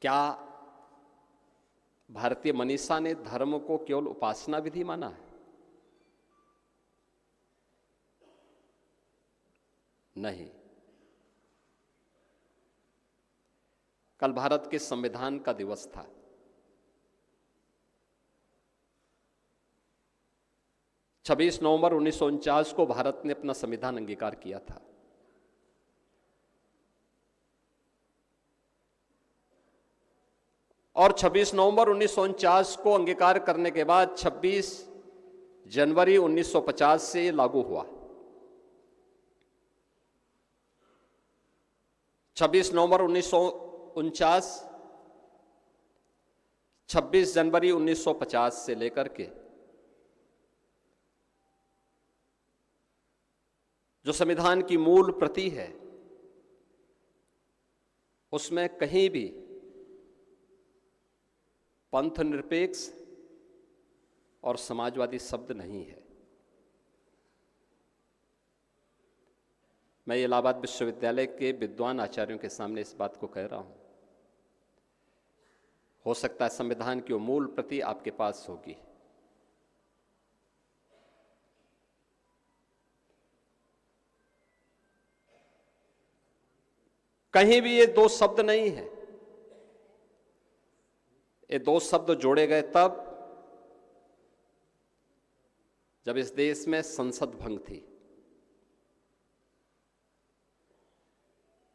क्या भारतीय मनीषा ने धर्म को केवल उपासना विधि माना है? नहीं। कल भारत के संविधान का दिवस था। छब्बीस नवंबर 1949 को भारत ने अपना संविधान अंगीकार किया था। और 26 नवंबर 1949 को अंगीकार करने के बाद 26 जनवरी 1950 से लागू हुआ। 26 नवंबर 1949, 26 जनवरी 1950 से लेकर के जो संविधान की मूल प्रति है उसमें कहीं भी पंथ निरपेक्ष और समाजवादी शब्द नहीं है। मैं इलाहाबाद विश्वविद्यालय के विद्वान आचार्यों के सामने इस बात को कह रहा हूं। हो सकता है संविधान की वो मूल प्रति आपके पास होगी, कहीं भी ये दो शब्द नहीं है। ये दो शब्द जोड़े गए तब जब इस देश में संसद भंग थी,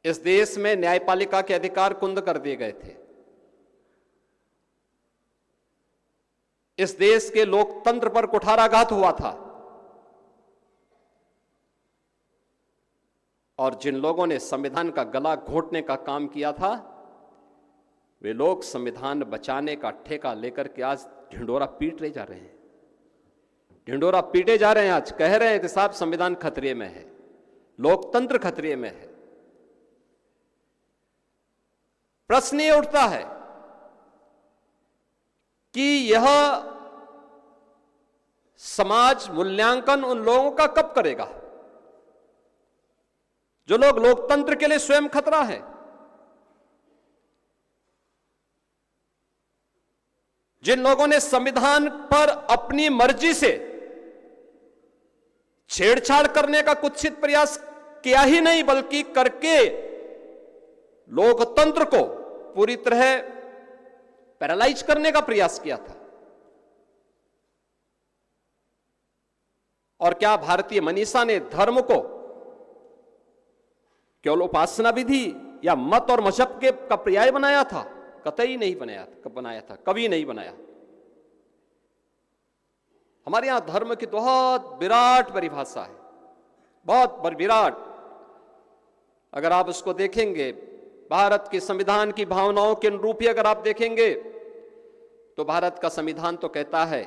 इस देश में न्यायपालिका के अधिकार कुंद कर दिए गए थे, इस देश के लोकतंत्र पर कुठाराघात हुआ था। और जिन लोगों ने संविधान का गला घोंटने का काम किया था, वे लोग संविधान बचाने का ठेका लेकर के आज ढिंडोरा पीट रहे जा रहे हैं। ढिंडोरा पीटे जा रहे हैं। आज कह रहे हैं कि साहब संविधान खतरे में है, लोकतंत्र खतरे में है। प्रश्न ये उठता है कि यह समाज मूल्यांकन उन लोगों का कब करेगा जो लोग लोकतंत्र के लिए स्वयं खतरा है, जिन लोगों ने संविधान पर अपनी मर्जी से छेड़छाड़ करने का कुत्सित प्रयास किया ही नहीं बल्कि करके लोकतंत्र को पूरी तरह पैरालाइज करने का प्रयास किया था। और क्या भारतीय मनीषा ने धर्म को केवल उपासना विधि या मत और मजहब के का पर्याय बनाया था? कतई नहीं बनाया था। कब बनाया था? कभी नहीं बनाया। हमारे यहां धर्म की बहुत विराट परिभाषा है, बहुत विराट। अगर आप उसको देखेंगे, भारत के संविधान की भावनाओं के अनुरूप ही अगर आप देखेंगे तो भारत का संविधान तो कहता है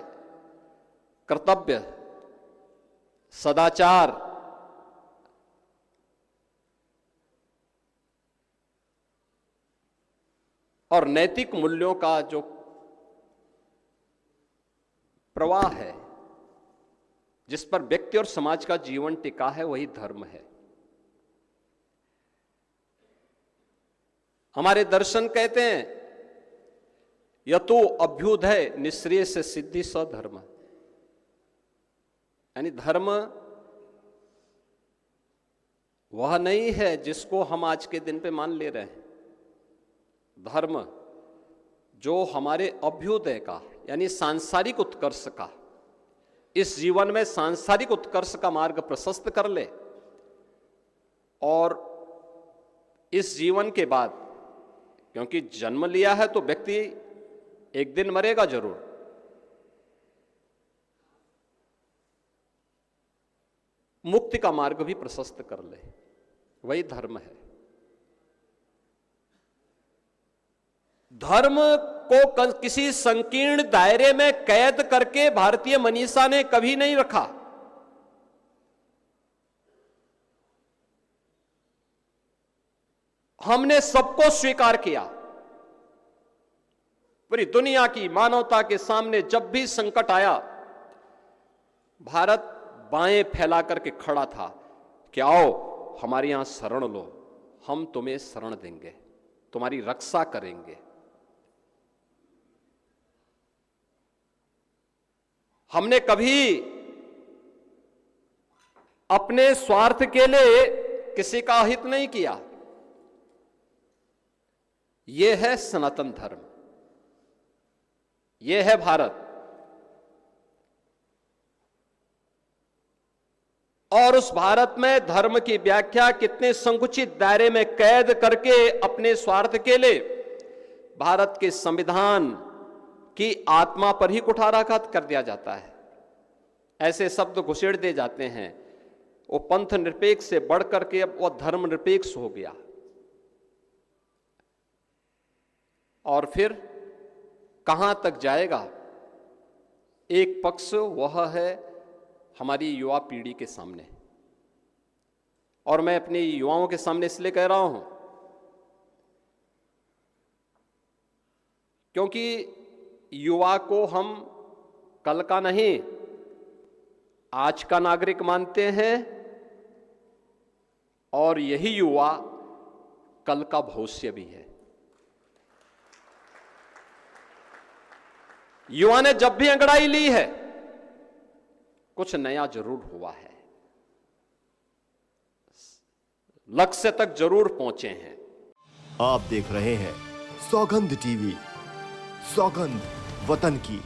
कर्तव्य, सदाचार, और नैतिक मूल्यों का जो प्रवाह है, जिस पर व्यक्ति और समाज का जीवन टिका है, वही धर्म है। हमारे दर्शन कहते हैं यतो अभ्युदय निःश्रेय से सिद्धि स धर्म, यानी धर्म वह नहीं है जिसको हम आज के दिन पे मान ले रहे हैं। धर्म जो हमारे अभ्युदय का यानी सांसारिक उत्कर्ष का, इस जीवन में सांसारिक उत्कर्ष का मार्ग प्रशस्त कर ले, और इस जीवन के बाद, क्योंकि जन्म लिया है तो व्यक्ति एक दिन मरेगा जरूर, मुक्ति का मार्ग भी प्रशस्त कर ले, वही धर्म है। धर्म को किसी संकीर्ण दायरे में कैद करके भारतीय मनीषा ने कभी नहीं रखा। हमने सबको स्वीकार किया। पूरी दुनिया की मानवता के सामने जब भी संकट आया, भारत बाएं फैला करके खड़ा था कि आओ हमारे यहां शरण लो, हम तुम्हें शरण देंगे, तुम्हारी रक्षा करेंगे, हमने कभी अपने स्वार्थ के लिए किसी का हित नहीं किया। यह है सनातन धर्म, यह है भारत। और उस भारत में धर्म की व्याख्या कितने संकुचित दायरे में कैद करके अपने स्वार्थ के लिए भारत के संविधान की आत्मा पर ही कुठाराघात कर दिया जाता है। ऐसे शब्द घुसेड़ दे जाते हैं। वो पंथ निरपेक्ष से बढ़कर के अब वह धर्म निरपेक्ष हो गया। और फिर कहां तक जाएगा? एक पक्ष वह है हमारी युवा पीढ़ी के सामने, और मैं अपने युवाओं के सामने इसलिए कह रहा हूं क्योंकि युवा को हम कल का नहीं आज का नागरिक मानते हैं, और यही युवा कल का भविष्य भी है। युवा ने जब भी अंगड़ाई ली है कुछ नया जरूर हुआ है, लक्ष्य तक जरूर पहुंचे हैं। आप देख रहे हैं सौगंध टीवी, सौगंध वतन की।